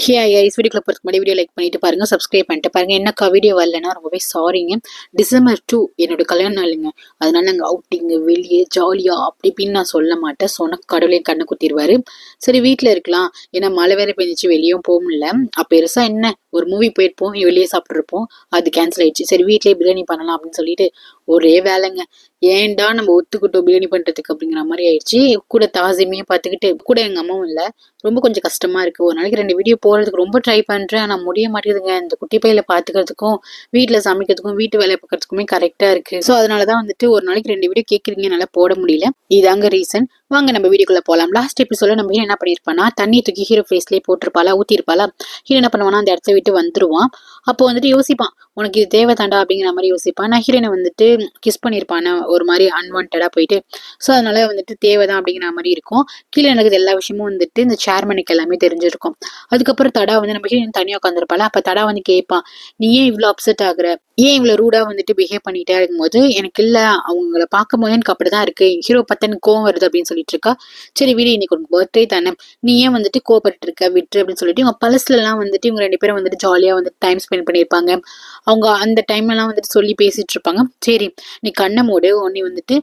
ஹே ice வீடியோக்குள்ள போகிறதுக்கு முன்னாடி வீடியோ லைக் பண்ணிட்டு பாருங்க, சப்ஸ்கிரைப் பண்ணிட்டு பாருங்க. என்னக்கா வீடியோ வரலன்னா ரொம்பவே சாரிங்க. December 2 என்னோட கல்யாண நாளுங்க. அதனால நாங்கள் அவுட்டிங்கு வெளியே ஜாலியாக அப்படி இப்படின்னு நான் சொல்ல மாட்டேன். சொன்ன கடவுளே கண்ணு குத்திடுவாரு. சரி வீட்டில் இருக்கலாம், ஏன்னா மழை வேற பெஞ்சிச்சு, வெளியும் போக முடியல. அப்போ பெருசாக என்ன ஒரு மூவி போயிருப்போம், வெளியே சாப்பிட்ருப்போம், அது கேன்சல் ஆயிடுச்சு. சரி வீட்லேயே பிரியாணி பண்ணலாம் அப்படின்னு சொல்லிட்டு ஒரே வேலைங்க. ஏன்டா நம்ம ஒத்துக்கிட்டோம் பிரியாணி பண்றதுக்கு அப்படிங்கிற மாதிரி ஆயிடுச்சு. கூட தாசிமையும் பார்த்துக்கிட்டு கூட எங்க அம்மாவும் இல்லை. ரொம்ப கொஞ்சம் கஷ்டமா இருக்கு. ஒரு நாளைக்கு 2 வீடியோ போறதுக்கு ரொம்ப ட்ரை பண்றேன், ஆனா முடிய மாட்டேங்குதுங்க. இந்த குட்டி பையில பாத்துக்கிறதுக்கும் வீட்டுல சமைக்கிறதுக்கும் வீட்டு வேலை பார்க்கறதுக்குமே கரெக்டா இருக்கு. ஸோ அதனாலதான் வந்துட்டு ஒரு நாளைக்கு 2 வீடியோ கேட்குறீங்க, என்னால போட முடியல. இதாங்க ரீசன். வாங்க நம்ம வீடியோக்குள்ள போலாம். லாஸ்ட் எபிசோட நம்ம ஹீரோ என்ன பண்ணிருப்பானா, தண்ணி தூக்கி ஹீரோ ஃபேஸ்லயே போட்டிருப்பாளா, ஊத்திருப்பாளா. ஹீரோ என்ன பண்ணுவானா, அந்த இடத்த விட்டு வந்துருவான். அப்போ வந்துட்டு யோசிப்பான், உனக்கு இது தேவை தாண்டா அப்படிங்கிற மாதிரி யோசிப்பான். நான் ஹீரோனை வந்துட்டு கிஸ் பண்ணியிருப்பான ஒரு மாதிரி அன்வான்டா போயிட்டு. ஸோ அதனால வந்துட்டு தேவைதான் அப்படிங்கிற மாதிரி இருக்கும். கீழே நடக்குது எல்லா விஷயமும் வந்துட்டு இந்த சேர்மனுக்கு எல்லாமே தெரிஞ்சிருக்கும். அதுக்கப்புறம் தடா வந்து நம்ம ஹீரோயின் தனியாக உட்காந்துருப்பாளா. அப்போ தடா வந்து கேட்பான், நீ ஏன் இவ்வளோ அப்செட் ஆகுற, ஏன் இவ்வளோ ரூடா வந்துட்டு பிஹேவ் பண்ணிட்டே இருக்கும்போது. எனக்கு இல்லை, அவங்கள பார்க்கும் போது எனக்கு அப்படிதான் இருக்கு, ஹீரோ பார்த்தா எனக்கு கோவம் வருது அப்படின்னு சொல்லிட்டு இருக்கா. சரி வீடு, இன்னைக்கு ஒரு பர்த்டே தானே, நீ ஏன் வந்துட்டு கோவப்பட்டு இருக்க, விட்டு அப்படின்னு சொல்லிட்டு இவங்க பழசுல எல்லாம் வந்துட்டு இவங்க 2 பேரும் வந்துட்டு ஜாலியா வந்துட்டு டைம் ஸ்பெண்ட் பண்ணியிருப்பாங்க. அவங்க அந்த டைம்ல எல்லாம் வந்துட்டு சொல்லி பேசிட்டு இருப்பாங்க. சரி நீ கண்ணை மூடு, நீ வந்துட்டு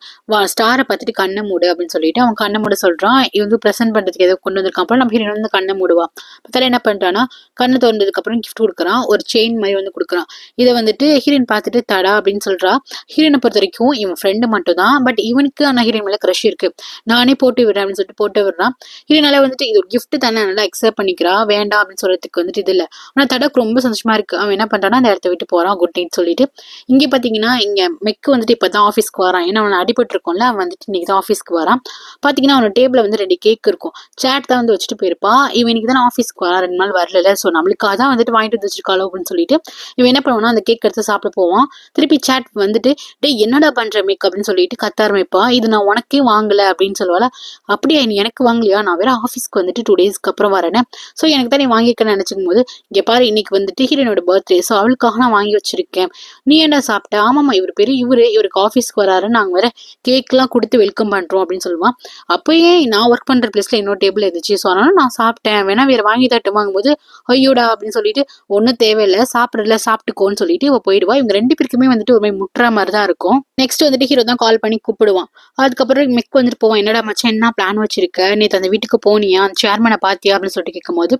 ஸ்டாரை பார்த்துட்டு கண்ணை மூடு அப்படின்னு சொல்லிட்டு அவன் கண்ணை மூட சொல்றான். இவன் வந்து ப்ரெசென்ட் பண்றதுக்கு ஏதோ கொண்டு வந்திருக்கான். அப்புறம் நம்ம ஹீரோயின் வந்து கண்ணை மூடுவா. பார்த்தாலும் என்ன பண்றான்னா, கண்ணை திறந்ததுக்கு அப்புறம் கிஃப்ட் கொடுக்குறான், ஒரு செயின் மாதிரி வந்து கொடுக்குறான். இதை வந்துட்டு ஹீரோயின் பார்த்துட்டு தடா அப்படின்னு சொல்றா. ஹீரோயினை பொறுத்த வரைக்கும் இவன் ஃப்ரெண்டு மட்டும் தான், பட் இவனுக்கு ஆனா ஹீரோயின் மேல க்ரஷ் இருக்கு, நானே போட்டு விடுறேன் அப்படின்னு சொல்லிட்டு போட்டு விடுறான். ஹீரோயினால வந்துட்டு இது ஒரு கிஃப்ட் தானே, நல்லா அக்செப்ட் பண்ணிக்கிறா, வேண்டாம் அப்படின்னு சொல்றதுக்கு வந்துட்டு இது இல்லை. ஆனா தடாக்கு ரொம்ப சந்தோஷமா இருக்கு. அவன் என்ன பண்றான்னா, அந்த இடத்த விட்டு போறான் குட் நைட் சொல்லிட்டு. இங்க பாத்தீங்கன்னா இங்க மெக்கு வந்துட்டு இப்பதான் ஆஃபீஸ்க்கு வரான். ஏன்னா அவன் அடிபட்டு இருக்கோம்ல, அவன் வந்துட்டு இன்னைக்கு தான் ஆஃபீஸ்க்கு வரான். பாத்தீங்கன்னா அவனோட டேபிள்ல வந்து 2 கேக் இருக்கும். சேட் தான் வந்து வச்சுட்டு போயிருப்பா. இவன் இன்னைக்கு தானே ஆஃபீஸ்க்கு வரான், 2 நாள் வரல, ஸோ நம்மளுக்காக தான் வந்துட்டு வாங்கிட்டு வந்து வச்சிருக்காளோ அப்படின்னு சொல்லிட்டு இவன் என்ன பண்ணுவானா, அந்த கேக் எடுத்து சாப்பிட போவான். திருப்பி சேட் வந்துட்டு, டே என்னடா பண்ற மேக் அப்படின்னு சொல்லிட்டு கத்த ஆரம்பிப்பா. இது நான் உனக்கே வாங்கல அப்படின்னு சொல்லுவாள். அப்படியா, நீ எனக்கு வாங்கலையா, நான் வேற ஆஃபீஸ்க்கு வந்துட்டு 2 டேஸ்க்கு அப்புறம் வரேன், ஸோ எனக்கு தான் நீ வாங்கிக்கன்னு நினைச்சுக்கும் போது, இங்க பாரு இன்னைக்கு வந்துட்டு ஹீரோனோட பர்த்டே, ஸோ அவளுக்காக நான் வாங்கி வச்சிருக்கேன், நீ என்ன சாப்பிட்ட. ஆமாமா, இவர் பெரிய இவருக்கு ஆஃபீஸ்க்கு வராரு, நாங்க வேற கேக் எல்லாம் கொடுத்து வெல்கம் பண்றோம் அப்படின்னு சொல்லுவான். அப்பயே நான் ஒர்க் பண்ற பிளேஸ்ல இன்னொரு டேபிள் இருந்துச்சு, ஸோ அதனால நான் சாப்பிட்டேன், வேணா வேற வாங்கி தட்டுமாங்கும் போது, ஐயோடா அப்படின்னு சொல்லிட்டு, ஒன்னும் தேவையில்லை சாப்பிடல சாப்பிட்டுக்கோன்னு சொல்லிட்டு இவ போயிடுவா. இவங்க 2 பேருக்குமே வந்துட்டு ஒரு மாதிரி முட்டுற மாதிரி தான் இருக்கும். நெக்ஸ்ட் வந்துட்டு ஹீரோ தான் கால் பண்ணி கூப்பிடுவான். அதுக்கப்புறம் மெக் வந்துட்டு போவான், என்னடா மச்சான் என்ன பிளான் வச்சிருக்க, நேற்று அந்த வீட்டுக்கு போனியா, அந்த சேர்மனை பாத்தியா அப்படின்னு சொல்லிட்டு கேட்கும் போது,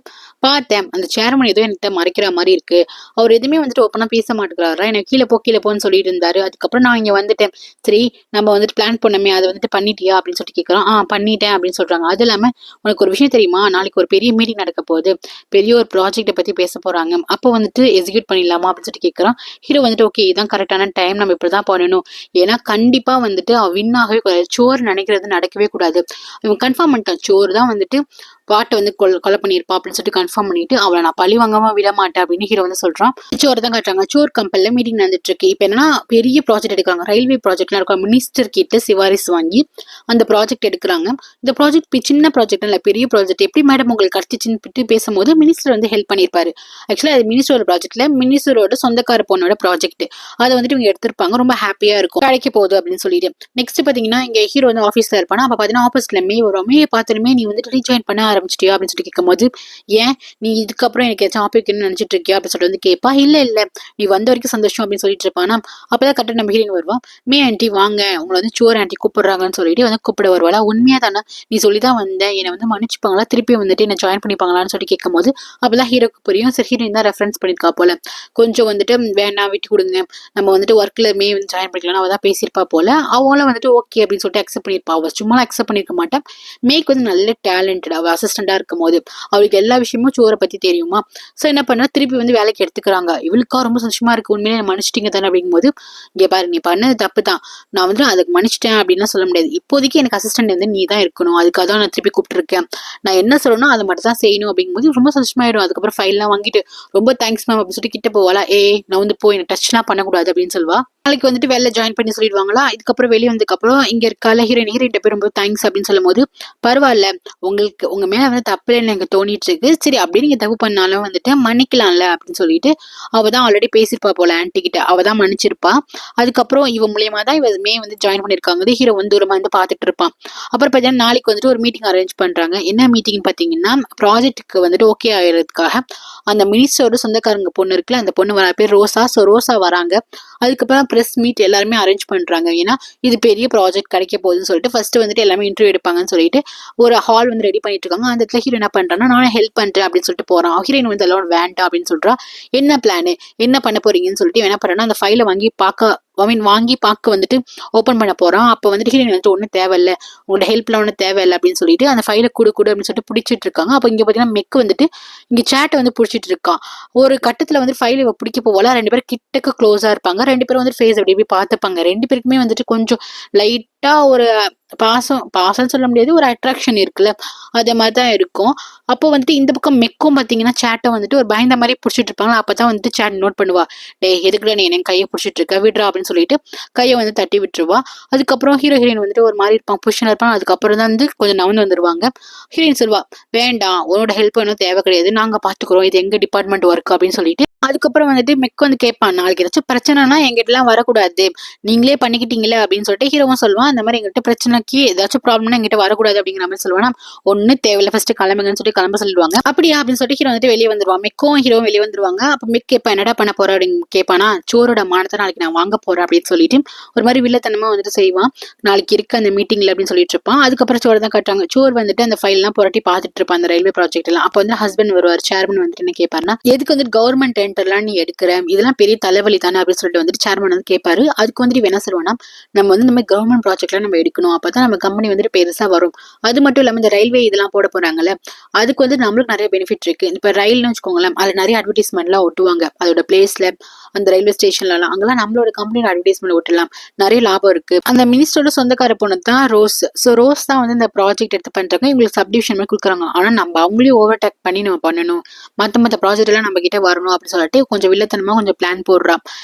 பார்த்தேன், அந்த சேர்மன் ஏதோ என்கிட்ட மறைக்கிற மாதிரி இருக்கு, அவர் எதுவுமே வந்துட்டு ஓப்பனா பேச மாட்டேங்கிறாரா, எனக்கு கீழே போன்னு சொல்லிட்டு இருந்தாரு, அதுக்கப்புறம் நான் இங்க வந்துட்டேன். சரி நம்ம வந்துட்டு பிளான் பண்ணமே, அதை வந்துட்டு பண்ணிட்டியா அப்படின்னு சொல்லிட்டு கேட்கறான். பண்ணிட்டேன் அப்படின்னு சொல்றாங்க. அது இல்லாம உனக்கு ஒரு விஷயம் தெரியுமா, நாளைக்கு ஒரு பெரிய மீட்டிங் நடக்க போகுது, பெரிய ஒரு ப்ராஜெக்டை பத்தி பேச போறாங்க, அப்போ வந்துட்டு எக்ஸிக்யூட் பண்ணிடலாமா அப்படின்னு சொல்லிட்டு கேட்கறான். ஹீரோ வந்துட்டு ஓகே இதான் கரெக்டான டைம், நம்ம இப்படிதான் பண்ணணும், ஏன்னா கண்டிப்பா வந்துட்டு அவன் வின் ஆகவே கூடாது, சோறு நினைக்கிறது நடக்கவே கூடாது. இவன் கன்ஃபார்ம் பண்ணிட்டான், சோறு தான் வந்துட்டு பாட்டை வந்து கொலை பண்ணியிருப்பா அப்படின்னு சொல்லிட்டு கன்ஃபார்ம் பண்ணிட்டு, அவளை நான் பழி வாங்காம விட மாட்டேன் அப்படின்னு ஹீரோ வந்து சொல்றான். சோறு தான் காட்டுறாங்க. சோர் கம்பெனில மீட்டிங் நடந்துட்டு இருக்கு. இப்ப என்னன்னா பெரிய ப்ராஜெக்ட் எடுக்கிறாங்க, ரயில்வே ப்ராஜெக்ட்லாம் இருக்கும். மினிஸ்டர் கிட்ட சிவாரிஸ் வாங்கி அந்த ப்ராஜெக்ட் எடுக்கிறாங்க. இந்த ப்ராஜெக்ட் சின்ன ப்ராஜெக்ட் இல்ல, பெரிய ப்ராஜெக்ட். எப்படி மேடம் உங்களுக்கு கிடைச்சிச்சுன்னு பேசும்போது மினிஸ்டர் வந்து ஹெல்ப் பண்ணியிருப்பாரு. ஆக்சுவலா அது மினிஸ்டரோட ப்ராஜெக்ட்ல, மினிஸ்டரோட சொந்தக்கார பொண்ணோட ப்ராஜெக்ட். அதை வந்துட்டு இவங்க எடுத்திருப்பாங்க. ரொம்ப ஹாப்பியா இருக்கும், கிடைக்க போகுது அப்படின்னு சொல்லிட்டு. நெக்ஸ்ட் பாத்தீங்கன்னா இங்க ஹீரோ வந்து ஆஃபீஸ்ல இருப்பானா. அப்ப பாத்தீங்கன்னா ஆஃபீஸ்ல மே வரும். மே பார்த்துமே நீ வந்துட்டு ரீஜாயின் பண்ண ஆரம்பிச்சிட்டியா அப்படின்னு சொல்லி கேட்கும்போது, ஏன் நீ இதுக்கப்புறம் எனக்கு ஏதாச்சும் ஆப்பிக்கணும்னு நினைச்சிட்டு இருக்கியா அப்படின்னு சொல்லிட்டு வந்து கேட்பா. இல்ல நீ வந்த வரைக்கும் சந்தோஷம் அப்படின்னு சொல்லிட்டு இருப்பானா. அப்பதான் கரெக்டா நம்ம ஹீரோயின் வருவா. மே ஆண்டி வாங்க, உங்களை வந்து சோர் ஆண்டி கூப்பிடுறாங்கன்னு சொல்லிட்டு வந்து கூப்பிட வருவாளா. உண்மையா தானே, நீ சொல்லிதான் வந்தேன், என்னை வந்து மன்னிச்சுப்பாங்களா, திருப்பி வந்துட்டு என்ன ஜாயின் பண்ணிப்பாங்களான்னு சொல்லி கேட்கும் போது அப்பதான் ஹீரோக்கு புரியும். சரி ஹீரோயின் தான் ரெஃபரன்ஸ் பண்ணிருக்கா போல, கொஞ்சம் வந்துட்டு வேண்டாம் விட்டு கொடுங்க, நம்ம வந்துட்டு ஒர்க்ல மே வந்து ஜாயின் பண்ணிக்கலாம், அவதான் பேசியிருப்பா போல. அவங்களும் வந்துட்டு ஓகே அப்படின்னு சொல்லிட்டு அக்செப்ட் பண்ணிருப்பா. அவ சும்மா அக்செப்ட் பண்ணிருக்க மாட்டான். மேக் வந்து நல்ல டேலண்டட், அவ அசிஸ்டண்டா இருக்கும் போது அவளுக்கு எல்லா விஷயமும் சோரை பத்தி தெரியுமா. சோ என்ன பண்ணா, திருப்பி வந்து வேலைக்கு எடுத்துக்கிறாங்க. இவளுக்கா ரொம்ப சந்தோஷமா இருக்கு, உண்மையிலே மன்னிச்சிட்டீங்க தானே அப்படிங்கும் போது, இங்க பாரு நீ பண்ணது தப்பு தான், நான் வந்து அதுக்கு மன்னிச்சிட்டேன் அப்படின்லாம் சொல்ல முடியாது, இப்போதைக்கு எனக்கு அசிஸ்டன்ட் வந்து நீ தான் இருக்கணும், அதுக்காக தான் நான் திருப்பி கூப்பிட்டுருக்கேன், நான் என்ன சொல்லணும் அதை மட்டும் தான் செய்யணும் அப்படிங்கும்போது ரொம்ப சந்தோஷமாயிடும். அதுக்கப்புறம் ஃபைல்லாம் வாங்கிட்டு ரொம்ப தேங்க்ஸ் மேம் அப்படின்னு சொல்லிட்டு கிட்ட போவாளா. நான் வந்து போய் எனக்கு டச்லாம் பண்ணக்கூடாது அப்படின்னு சொல்லுவா. நாளைக்கு வந்துட்டு வேலை ஜாயின் பண்ணி சொல்லிடுவாங்களா. இதுக்கப்புறம் வெளியே வந்ததுக்கப்புறம் இங்க இருக்கால ஹீரோயின் 2 பேரும் ரொம்ப தேங்க்ஸ் அப்படின்னு சொல்லும் போது, பரவாயில்ல உங்களுக்கு உங்க மேல வந்து தப்பு இல்லைன்னு எனக்கு தோணிட்டு இருக்கு. சரி அப்படி நீங்க தப்பு பண்ணாலும் வந்துட்டு மன்னிக்கலாம்ல அப்படின்னு சொல்லிட்டு அவதான் ஆல்ரெடி பேசியிருப்பா போல ஆன்டி கிட்ட. அவதான் மன்னிச்சிருப்பா. அதுக்கப்புறம் இவ மூலியமா தான் இவ வந்து ஜாயின் பண்ணிருக்காங்க. ஹீரோ வந்து தூரமா வந்து பாத்துட்டு இருப்பான். அப்புறம் பார்த்தீங்கன்னா நாளைக்கு வந்துட்டு ஒரு மீட்டிங் அரேஞ்ச் பண்றாங்க. என்ன மீட்டிங் பாத்தீங்கன்னா ப்ராஜெக்ட்டுக்கு வந்துட்டு ஓகே ஆகிறதுக்காக அந்த மினிஸ்டரோட சொந்தக்காரங்க பொண்ணு இருக்குல்ல, அந்த பொண்ணு வர பேர் ரோசா. ஸோ ரோசா வராங்க. அதுக்கப்புறம் ப்ரெஸ் மீட் எல்லாருமே அரேஞ்ச் பண்றாங்க. ஏன்னா இது பெரிய ப்ராஜெக்ட் கிடைக்க போகுதுன்னு சொல்லிட்டு ஃபர்ஸ்ட் வந்துட்டு எல்லாமே இன்டர்வியூ எடுப்பாங்கன்னு சொல்லிட்டு ஒரு ஹால் வந்து ரெடி பண்ணிட்டு இருக்காங்க. அந்த இடத்துல ஹீரோ என்ன பண்றான்னா நானும் ஹெல்ப் பண்றேன் அப்படின்னு சொல்லிட்டு போறான். ஹீரோயின் வந்து எல்லாம் வேண்டாம் அப்படின்னு சொல்றா. என்ன பிளான், என்ன பண்ண போறீங்கன்னு சொல்லிட்டு என்ன பண்றான்னா அந்த ஃபைலை வாங்கி பார்க்க வந்துட்டு ஓப்பன் பண்ண போறான். அப்போ வந்துட்டு ஹீரோயின் வந்துட்டு ஒன்றும் தேவையில்ல, உங்களோட ஹெல்ப்லாம் ஒன்றும் தேவையில்லை அப்படின்னு சொல்லிட்டு அந்த ஃபைலை கொடு அப்படின்னு சொல்லிட்டு பிடிச்சிட்டு இருக்காங்க. அப்போ இங்க பாத்தீங்கன்னா மெக்கு வந்துட்டு இங்க சேட்டை வந்து பிடிச்சிட்டு இருக்கான். ஒரு கட்டத்துல வந்து ஃபைல் இவ பிடிக்க போகல. 2 பேரும் கிட்டக்க க்ளோஸா இருப்பாங்க. 2 பேரும் வந்து ஃபேஸ் அப்படி இப்படி பார்த்துப்பாங்க. 2 பேருக்குமே வந்துட்டு கொஞ்சம் லைட்டா ஒரு பாசம்னு சொல்ல முடியாது, ஒரு அட்ராக்ஷன் இருக்குல்ல, அதே மாதிரிதான் இருக்கும். அப்போ வந்துட்டு இந்த பக்கம் மெக்கும் பாத்தீங்கன்னா சேட்டை வந்துட்டு ஒரு பயந்த மாதிரி பிடிச்சிட்டு இருப்பாங்க. அப்பதான் வந்துட்டு சேட் நோட் பண்ணுவா, டே எதுக்குடா நீ என் கையை பிடிச்சிட்டு இருக்க, விட்றா அப்படின்னு சொல்லிட்டு கையை வந்து தட்டி விட்டுருவா. அதுக்கப்புறம் ஹீரோயின் வந்துட்டு ஒரு மாதிரி இருப்பான், பொசிஷன் இருப்பான். அதுக்கப்புறம் தான் வந்து கொஞ்சம் நவந்து வந்துருவாங்க. ஹீரோயின் சொல்வா, வேண்டாம் உன்னோட ஹெல்ப் ஒன்றும் தேவை கிடையாது, நாங்க பாத்துக்கிறோம், இது எங்க டிபார்ட்மெண்ட் ஒர்க் அப்படின்னு சொல்லிட்டு. அதுக்கப்புறம் வந்துட்டு மெக் வந்து கேட்பான், நாளைக்கு ஏதாச்சும் பிரச்சனைனா எங்கிட்ட எல்லாம் வரக்கூடாது, நீங்களே பண்ணிக்கிட்டீங்களே அப்படின்னு சொல்லிட்டு ஹீரோவும் சொல்லுவான். அந்த மாதிரி எங்கிட்ட பிரச்சனைக்கு ஏதாச்சும் ப்ராப்ளம்னா எங்கிட்ட வரக்கூடாது அப்படிங்கிற மாதிரி சொல்லுவானா. ஒண்ணு தேவையில்ல, ஃபர்ஸ்ட் கிளம்புங்கன்னு சொல்லி கிளம்ப சொல்லிடுவாங்க. அப்படியா அப்படின்னு சொல்லிட்டு ஹீரோ வந்துட்டு வெளியே வந்துருவான். மெக்கும் ஹீரோவும் வெளியே வந்துருவாங்க. அப்ப மெக் கேட்பா, என்னடா பண்ண போற அப்படின்னு கேட்பானா. சோரோட மானத்தை நாளைக்கு நான் வாங்க போறேன் அப்படின்னு சொல்லிட்டு ஒரு மாதிரி வில்லத்தனமா வந்துட்டு செய்வான். நாளைக்கு இருக்கு அந்த மீட்டிங்ல அப்படின்னு சொல்லிட்டு இருப்பான். அதுக்கப்புறம் சோறு தான் காட்டுறாங்க. சோறு வந்துட்டு அந்த ஃபைல் எல்லாம் புரட்டி பார்த்துட்டு இருப்பான், அந்த ரயில்வே ப்ராஜெக்ட் எல்லாம். அப்ப வந்து ஹஸ்பண்ட் வருவார், சேர்மன் வந்துட்டு என்ன கேட்பாருன்னா, எதுக்கு வந்துட்டு கவர்மெண்ட் டெண்டர்லாம் நீ எடுக்கிற, இதெல்லாம் பெரிய தலைவலி தானே அப்படின்னு சொல்லிட்டு வந்துட்டு சேர்மன் வந்து கேட்பாரு. அதுக்கு வந்துட்டு என்ன சொல்லுவானா, நம்ம வந்து இந்த மாதிரி கவர்மெண்ட் ப்ராஜெக்ட்லாம் நம்ம எடுக்கணும், அப்பதான் நம்ம கம்பெனி வந்துட்டு பெருசா வரும். அது மட்டும் இல்லாம இந்த ரயில்வே இதெல்லாம் போட போறாங்கல்ல, அதுக்கு வந்து நம்மளுக்கு நிறைய பெனிஃபிட் இருக்கு. இப்ப ரயில்னு வச்சுக்கோங்களேன், அதுல நிறைய அட்வர்டைஸ்மெண்ட் எல்லாம் ஒட்டுவாங்க அதோட பிளேஸ்ல, அந்த ரயில்வே ஸ்டேஷன்ல எல்லாம். அங்கெல்லாம் நம்மளோட கம்பெனியோட அட்வர்டைஸ்மெண்ட் ஒட்டலாம், நிறைய லாபம் இருக்கு. அந்த மினிஸ்டரோட சொந்தக்கார பொண்ணு தான் ரோஸ். ஸோ ரோஸ் தான் வந்து இந்த ப்ராஜெக்ட் எடுத்து பண்றாங்க, இவங்களுக்கு சப்டிவிஷன் மாதிரி கொடுக்குறாங்க. ஆனா நம்ம அவங்களையும் ஓவர்டேக் பண்ணி நம்ம பண்ணணும், மத்த ப்ராஜெக்ட் எல்லாம் நம்ம கிட்ட வரணும் அப்படின்னு சொல்லிட்டு கொஞ்சம் வில்லத்தனமா கொஞ்சம் பிளான் போடுறா.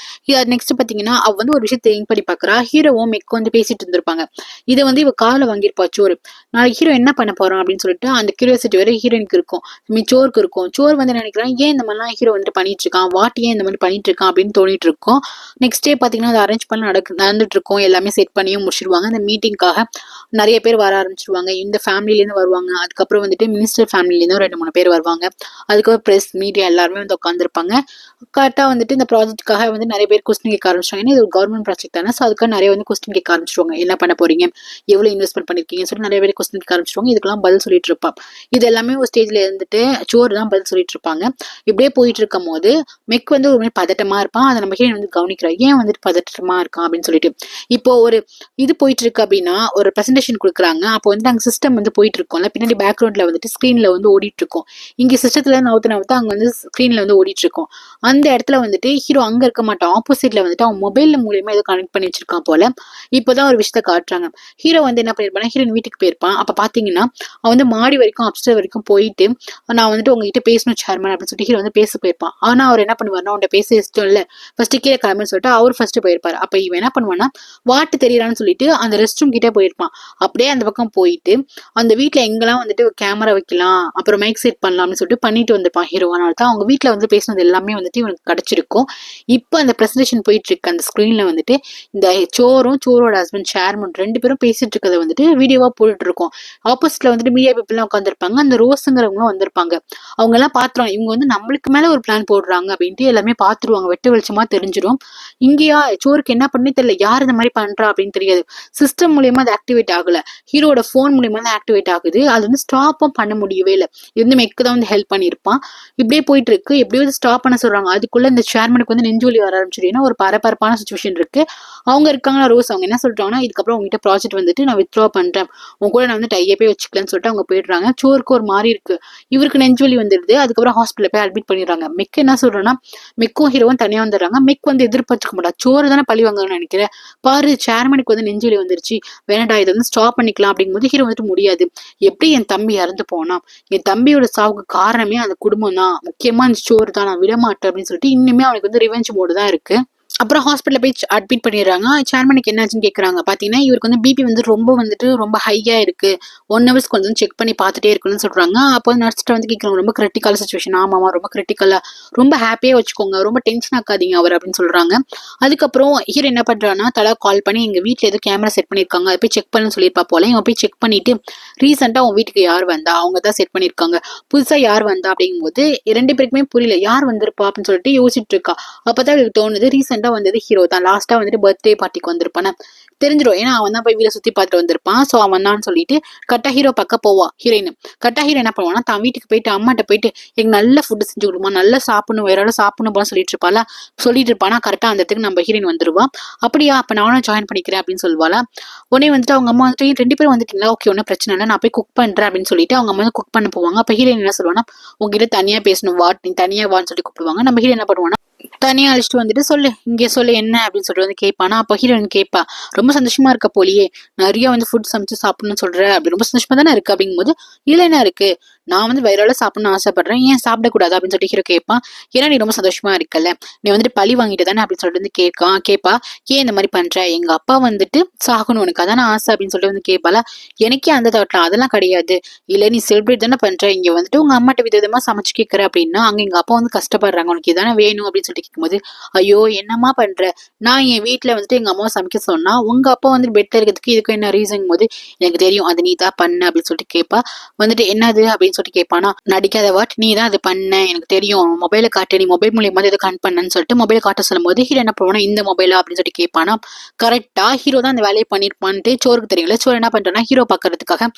இது நெக்ஸ்ட் பாத்தீங்கன்னா அவ வந்து ஒரு விஷயத்தை திங்க் பண்ணி பாக்குறா. ஹீரோவும் மெக் வந்து பேசிட்டு இருந்திருப்பாங்க. இதை வந்து இவ காலை வாங்கியிருப்பா சோறு. நாளைக்கு ஹீரோ என்ன பண்ண போறான் அப்படின்னு சொல்லிட்டு அந்த கியூரியாசிட்டி வரை ஹீரோனுக்கு இருக்கும், சோருக்கு இருக்கும். சோறு வந்து நினைக்கிறான், ஏன் இந்த மாதிரிலாம் ஹீரோ வந்துட்டு பண்ணிட்டு இருக்கான், வாட் ஏன் இந்த மாதிரி பண்ணிட்டு இருக்கான் அப்படின்னு தோணிட்டு இருக்கும். நெக்ஸ்ட் டே பாத்தீங்கன்னா அதை அரேஞ்ச் பண்ணி நடந்துட்டு இருக்கும். எல்லாமே செட் பண்ணியும் முடிச்சிருவாங்க. அந்த மீட்டிங்காக நிறைய பேர் வர ஆரம்பிச்சிருவாங்க. இந்த ஃபேமிலில இருந்து வருவாங்க. அதுக்கப்புறம் வந்துட்டு மினிஸ்டர் ஃபேமிலில இருந்து 2-3 பேர் வருவாங்க. அதுக்கப்புறம் பிரஸ் மீடியா எல்லாருமே வந்து உட்காந்துருப்பாங்க. கரெக்டா வந்துட்டு இந்த ப்ராஜெக்ட்டுக்காக வந்து நிறைய பேர் கொஸ்டின் கேட்க ஆரம்பிச்சாங்க. ஏன்னா இது ஒரு கவர்மெண்ட் ப்ராஜெக்ட் தானே, ஸோ அதுக்காக நிறைய வந்து கொஸ்டின் கேட்க ஆரம்பிச்சிருவாங்க. என்ன பண்ண போறீங்க, எவ்வளவு இன்வெஸ்ட்மெண்ட் பண்ணிருக்கீங்கன்னு சொல்லி நிறைய பேர் கொஸ்டின் கேட்க ஆரம்பிச்சிருவாங்க. இதுக்கெல்லாம் பதில் சொல்லிட்டு இருப்பான். இது எல்லாமே ஒரு ஸ்டேஜ்ல இருந்துட்டு சோறு தான் பதில் சொல்லிட்டு இருப்பாங்க. இப்படியே போயிட்டு இருக்கும் போது மெக் வந்து ஒரு மாதிரி பதட்டமா இருப்பான். அதை நம்ம ஹீரோயின் வந்து கவனிக்கிறா, ஏன் வந்துட்டு பதட்டமா இருக்கான் அப்படின்னு சொல்லிட்டு. இப்போ ஒரு இது போயிட்டு இருக்கு அப்படின்னா, ஒரு பிரசன்டேஷன் கொடுக்குறாங்க. அப்போ வந்து அங்க சிஸ்டம் வந்து போயிட்டு இருக்கோம்ல, பின்னாடி பேக்ரவுண்ட்ல வந்துட்டு ஸ்கிரீன்ல வந்து ஓடிட்டு இருக்கும். இங்க சிஸ்டத்துல நவுத்து அங்க வந்து ஸ்கிரீன்ல வந்து ஓடிட்டு இருக்கும். அந்த இடத்துல வந்துட்டு ஹீரோ அங்க இருக்க மாட்டான், ஆப்போசிட்ல வந்துட்டு அவன் மொபைல் மூலியமா ஏதோ கனெக்ட் பண்ணி வச்சிருக்கான் போல. இப்போதான் ஒரு விஷயத்த காட்டுறாங்க. ஹீரோ வந்து என்ன பண்ணிருப்பான், ஹீரோயின் வீட்டுக்கு போயிருப்பான். அப்ப பாத்தீங்கன்னா அவன் வந்து மாடி வரைக்கும் அப்ஸ்டர் வரைக்கும் போயிட்டு, நான் வந்துட்டு உங்ககிட்ட பேசணும் சேர்மன் அப்படின்னு சொல்லிட்டு ஹீரோ வந்து பேச போயிருப்பான். ஆனா அவர் என்ன பண்ணுவாருன்னா, அவன்கிட்ட பேச இஷ்டம் இல்ல, ஃபர்ஸ்ட் கீழே கிளம்புன்னு சொல்லிட்டு அவர் ஃபர்ஸ்ட் போயிருப்பாரு. அப்ப இவன் என்ன பண்ணுவான்னா, வாட்டு தெரியறான்னு சொல்லிட்டு அந்த ரெஸ்ட் ரூம் கிட்டே போயிருப்பான். அப்படியே அந்த பக்கம் போயிட்டு அந்த வீட்டுல எங்கெல்லாம் வந்துட்டு கேமரா வைக்கலாம், அப்புறம் மைக் செட் பண்ணலாம்னு சொல்லிட்டு பண்ணிட்டு வந்திருப்பான் ஹீரோ. அதனால தான் அவங்க வீட்டுல வந்து பேசினது எல்லாமே வந்துட்டு இவனுக்கு கிடைச்சிருக்கும். இப்போ அந்த பிரசன்டேஷன் போயிட்டு இருக்கு அந்த ஸ்கிரீன்ல வந்துட்டு இந்த சோரோட ஹஸ்பண்ட் சேர்மன் 2 பேரும் பேசிட்டு இருக்கிறத வந்துட்டு வீடியோவா போட்டுட்டு இருக்கோம். ஆப்போசிட்ல வந்துட்டு மீடியா பீப்புள் எல்லாம் உட்காந்துருப்பாங்க. அந்த ரோஸுங்கிறவங்களும் வந்திருப்பாங்க. அவங்க எல்லாம் பாத்துருவாங்க, இவங்க வந்து நம்மளுக்கு மேல ஒரு பிளான் போடுறாங்க அப்படின்ட்டு எல்லாமே பாத்துருவாங்க. வெட்ட வெளிச்சமா தெரிஞ்சிடும். இங்கேயா சோருக்கு என்ன பண்ணி தெரியல, யார் இந்த மாதிரி பண்றா அப்படின்னு தெரியாது. சிஸ்டம் மூலியமா அது ஆக்டிவேட் ஆகல, ஹீரோட போன் மூலியமா தான் ஆக்டிவேட் ஆகுது. அது வந்து ஸ்டாப்பும் பண்ண முடியவே இல்லை. இது வந்து மெக்கு தான் வந்து ஹெல்ப் பண்ணியிருப்பான். இப்படியே போயிட்டு இருக்கு. எப்படியோ ஸ்டாப் பண்ண சொல்றாங்க. அதுக்குள்ள இந்த சேர்மனுக்கு வந்து நெஞ்சுவலி வர ஆரம்பிச்சிடும். ஏன்னா ஒரு பரபரப்பான சுச்சுவேஷன் இருக்கு. அவங்க இருக்காங்களா ரோஸ், அவங்க என்ன சொல்றாங்கன்னா, இதுக்கப்புறம் உங்ககிட்ட ப்ராஜெக்ட் வந்துட்டு நான் வித்ட்ரா பண்றேன், உங்க கூட நான் வந்து டையப்பே வச்சுக்கலன்னு சொல்லிட்டு அவங்க போயிடுறாங்க. சோருக்கு ஒரு மாதிரி இருக்கு, இவருக்கு நெஞ்சுவலி வந்துடுது. அதுக்கப்புறம் ஹாஸ்பிட்டல் போய் அட்மிட் பண்ணிடுறாங்க. மெக் என்ன சொல்றேன்னா, மெக்கும் ஹீரோவும் தனியா வந்துடுறாங்க. மெக் வந்து எதிர்பார்த்துக்க மாட்டா, சோறு தானே பழி வாங்கன்னு நினைக்கிறேன், பாரு சேர்மனுக்கு வந்து நெஞ்சுவலி வந்துருச்சு, வேணாடா இதை வந்து ஸ்டாப் பண்ணிக்கலாம் அப்படிங்கும்போது ஹீரோ வந்துட்டு முடியாது, எப்படி என் தம்பி இறந்து போனா, என் தம்பியோட சாவுக்கு காரணமே அந்த குடும்பம் தான், முக்கியமா அந்த சோறு தான், நான் விட மாட்டேன் அப்படின்னு சொல்லிட்டு இன்னுமே அவனுக்கு வந்து ரிவெஞ்ச் மோடு தான் இருக்கு. அப்புறம் ஹாஸ்பிட்டலில் போய் அட்மிட் பண்ணிடுறாங்க. சேர்மனுக்கு என்னாச்சுன்னு கேட்குறாங்க. பார்த்தீங்கன்னா இவருக்கு வந்து பிபி வந்து ரொம்ப ஹையாக இருக்குது. 1 ஹவர்ஸ் கொஞ்சம் செக் பண்ணி பார்த்துட்டே இருக்கணும்னு சொல்கிறாங்க. அப்போ நர்ஸ்கிட்ட வந்து கேட்குறாங்க, ரொம்ப கிரிட்டிக்கல் சுச்சுவேஷன். ஆமாம்மா ரொம்ப கிரிட்டிக்கலாக, ரொம்ப ஹாப்பியாக வச்சுக்கோங்க, ரொம்ப டென்ஷன் ஆக்காதீங்க அவர் அப்படின்னு சொல்கிறாங்க. அதுக்கப்புறம் ஹீரோ என்ன பண்ணுறான்னா தலா கால் பண்ணி எங்கள் வீட்டில் எதுவும் கேமரா செட் பண்ணியிருக்காங்க, அதை போய் செக் பண்ணுன்னு சொல்லியிருப்பா போல. இவன் போய் செக் பண்ணிட்டு ரீசெண்டாக உன் வீட்டுக்கு யார் வந்தா, அவங்க தான் செட் பண்ணியிருக்காங்க, புதுசாக யார் வந்தா அப்படிங்கும்போது 2 பேருக்குமே புரியல யார் வந்திருப்பா அப்படின்னு சொல்லிட்டு யோசிச்சுட்டு இருக்கா. அப்பதான் அவளுக்கு தோணுது ரீசெண்டா வந்தது ஹீரோ தான், லாஸ்டா வந்துட்டு பர்த்டே பார்ட்டிக்கு வந்திருப்பானே தெரிஞ்சிடும். ஏன்னா அவன் தான் போய் வீட சுத்தி பார்த்துட்டு வந்திருப்பான். ஸோ அவன் தான் சொல்லிட்டு கரெக்டா ஹீரோ பக்கம் போவா ஹீரோயின். கரெக்டா ஹீரோ என்ன பண்ணுவானா தான் வீட்டுக்கு போயிட்டு அம்மாட்ட போயிட்டு எனக்கு நல்ல ஃபுட்டு செஞ்சு கொடுமா, நல்லா சாப்பிடணும், வேற யாரும் சாப்பிடணும் போல சொல்லிட்டு இருப்பானா. கரெக்டா அந்த இடத்துக்கு நம்ம ஹீரோயின் வந்துருவா. அப்படியா அப்ப நானும் ஜாயின் பண்ணிக்கிறேன் அப்படின்னு சொல்லுவாளா. உடனே வந்துட்டு அவங்க அம்மா வந்துட்டு 2 பேரும் வந்துட்டீங்களா, ஓகே ஒன்றும் பிரச்சனை இல்லை, நான் போய் குக் பண்றேன் அப்படின்னு சொல்லிட்டு அவங்க அம்மா வந்து குக் பண்ண போவாங்க. அப்ப ஹீரோயின் என்ன சொல்லுவானா, உங்ககிட்ட தனியா பேசணும் வா, நீ தனியா வான்னு சொல்லி கூப்பிடுவாங்க. நம்ம ஹீரோ என்ன பண்ணுவானா தனியா அழைச்சிட்டு வந்துட்டு சொல்லு இங்கே சொல்லு என்ன அப்படின்னு சொல்லிட்டு வந்து கேட்பானா. அப்போ ஹீரோயின் கேட்பா, ரொம்ப சந்தோஷமா இருக்க போலியே, நிறைய வந்து ஃபுட் சமைச்சு சாப்பிடணும்னு சொல்ற, அப்படி ரொம்ப சந்தோஷமா தானே இருக்கு அப்படிங்கும்போது, இல்ல என்ன இருக்கு, நான் வந்து வயிறால சாப்பிடணும்னு ஆசைப்படுறேன், ஏன் சாப்பிடக்கூடாது அப்படின்னு சொல்லிட்டு ஹீரோ கேட்பான். ஏன்னா நீ ரொம்ப சந்தோஷமா இருக்கல, நீ வந்துட்டு பழி வாங்கிட்டு தானே அப்படின்னு சொல்லிட்டு வந்து கேட்பா. ஏன் இந்த மாதிரி பண்ற, எங்க அப்பா வந்துட்டு சாகணும் உனக்கு அதான ஆசை அப்படின்னு சொல்லிட்டு வந்து கேட்பால. எனக்கே அந்த தாட்லாம் அதெல்லாம் கிடையாது, இல்ல நீ செலிப்ரேட் தானே பண்ற, இங்க வந்துட்டு உங்க அம்மாட்ட விதவிதமா சமைச்சு கேட்கற அப்படின்னா அங்க எங்க அப்பா வந்து கஷ்டப்படுறாங்க, உனக்கு இதானே வேணும் அப்படின்னு சொல்லிட்டு கேட்கும்போது, ஐயோ என்னம்மா பண்ற, நான் என் வீட்டுல வந்துட்டு எங்க அம்மாவை சமைக்க சொன்னா உங்க அப்பா வந்து பெட்ல இருக்கிறதுக்கு இதுக்கு என்ன ரீசன் போது, எனக்கு தெரியும் அது நீ தான் பண்ண அப்படின்னு சொல்லிட்டு கேட்பா. வந்துட்டு என்னது அப்படின்னு சொல்லிட்டு கேட்பானா. நடிக்காத வாட், நீ தான் அது பண்ண எனக்கு தெரியும், மொபைலை காட்டு, நீ மொபைல் மூலியமா இதை கன் பண்ணன்னு சொல்லிட்டு மொபைல் காட்ட சொல்லும் போது ஹீரோ என்ன பண்ணுவானா, இந்த மொபைலா அப்படின்னு சொல்லிட்டு கேட்பானா. கரெக்டா ஹீரோ தான் அந்த வேலையை பண்ணிருப்பான்ட்டு சோருக்கு தெரியல. சோறு என்ன பண்றானா ஹீரோ பாக்குறதுக்காக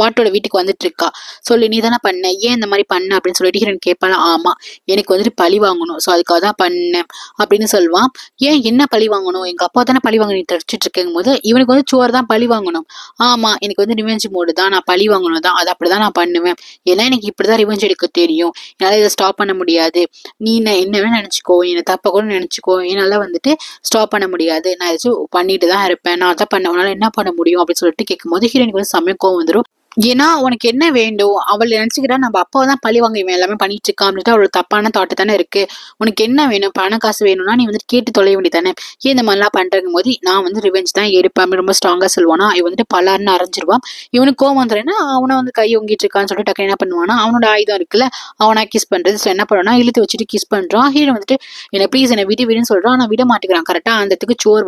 வாட்டோட வீட்டுக்கு வந்துட்டு இருக்கா. சொல்லு நீ தானே பண்ண, ஏன் இந்த மாதிரி பண்ண அப்படின்னு சொல்லிட்டு ஹீரோன் கேட்பானா. ஆமா எனக்கு வந்துட்டு பழி வாங்கணும், ஸோ அதுக்காக தான் பண்ணேன் அப்படின்னு சொல்லுவான். ஏன் என்ன பழி வாங்கணும், எங்க அப்பா தானே பழி வாங்க நீ தடிச்சிட்டு இருக்கும் போது இவனுக்கு வந்து சோறு தான் பழி வாங்கணும். ஆமா எனக்கு வந்து ரிவெஞ்ச் மோடு தான், நான் பழி வாங்கணும் தான், அது அப்படிதான் நான் பண்ணுவேன், ஏன்னா எனக்கு இப்படிதான் ரிவெஞ்ச் எடுக்க தெரியும், என்னால இதை ஸ்டாப் பண்ண முடியாது, நீ என்ன வேணா நினைச்சுக்கோ, என்னை தப்ப கூட நினைச்சுக்கோ, என்னால வந்துட்டு ஸ்டாப் பண்ண முடியாது, நான் ஏதாச்சும் பண்ணிட்டு தான் இருப்பேன், நான் அதான் பண்ண, உன்னால என்ன பண்ண முடியும் அப்படின்னு சொல்லிட்டு கேட்கும்போது ஹீரோனுக்கு வந்து செம்ம கோவம் வந்துடும். ஏன்னா உனக்கு என்ன வேண்டும், அவள் நினைச்சுக்கிறா நம்ம அப்பாவை தான் பழி வாங்க இவன் எல்லாமே பண்ணிட்டு இருக்கான் அப்படின்ட்டு அவளோட தப்பான தாட்டு தானே இருக்கு. உனக்கு என்ன வேணும், பண காசு வேணும்னா நீ வந்துட்டு கேட்டு தொலைய வேண்டியதானே, ஏன் இந்த மாதிரிலாம் பண்றங்கும் போது நான் வந்து ரிவெஞ்ச் தான் எடுப்பேன் ரொம்ப ஸ்ட்ராங்கா சொல்லுவானா. இவன் வந்துட்டு பலார்னு அரைஞ்சிருவான். இவனுக்கு கோவம் வந்துடுறேன்னா அவனை வந்து கை ஒங்கிட்டு இருக்கான்னு சொல்லிட்டு டக்கு என்ன பண்ணுவானா, அவனோட ஆயுதம் இருக்குல்ல அவனா கிஸ் பண்றது. ஸோ என்ன பண்ணுவானா இழுத்து வச்சுட்டு கிஸ் பண்றான். ஹீரோ வந்துட்டு என்ன ப்ளீஸ் என்ன விடுன்னு சொல்றான். ஆனா விட மாட்டேங்கிறான். கரெக்டா அந்த இடத்துக்கு சோர்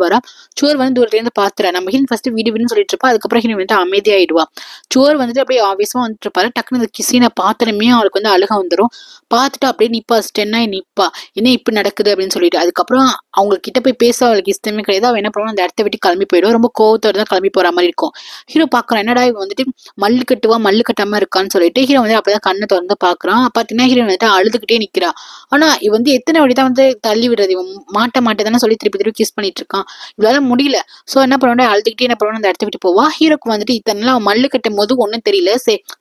வந்து தூரத்துல இருந்து பாத்துறேன். நம்ம ஹீரோ ஃபர்ஸ்ட் விடுன்னு சொல்லிட்டு இருப்பா. அதுக்கப்புறம் ஹீரோ வந்துட்டு அமைதியாயிடுவா. சோர் வந்துட்டு அப்படியே ஆவேசமா வந்துட்டு இருப்பாரு. டக்குனு இந்த கிசீனை பார்த்தனமே அவளுக்கு வந்து அழுக வந்துடும். பார்த்துட்டு அப்படியே நிப்பா, ஸ்டென்னாய் நிப்பா, என்ன இப்படி நடக்குது அப்படின்னு சொல்லிட்டு. அதுக்கப்புறம் அவங்க கிட்ட போய் பேச அவளுக்கு இஷ்டமே கிடையாது. அவன் என்ன பண்ணுவான், அந்த இடத்த விட்டு கிளம்பி போயிடுவா. ரொம்ப கோவத்தோட தான் கிளம்பி போற மாதிரி இருக்கும். ஹீரோ பாக்குறான், என்னடா இவன் வந்துட்டு மல்லு கட்டாம இருக்கான்னு சொல்லிட்டு ஹீரோ வந்து அப்பதான் கண்ணை திறந்து பாக்குறான். பாத்தீங்கன்னா ஹீரோ வந்துட்டு அழுதுகிட்டே நிக்கிறா. ஆனா இவன் வந்து எத்தனை வழிதான் வந்து தள்ளி விடுறது, இவன் மாட்டேதானே சொல்லி திருப்பி கிஸ் பண்ணிட்டு இருக்கான். இவளால முடியல. சோ என்ன பண்ணுவான், அழுதுகிட்டே என்ன பண்ணுவான், அந்த இடத்த விட்டு போவா. ஹீரோக்கு வந்துட்டு இத்தனை அவன் மல்லு கட்டும் போது ஒன்னும் தெரியல,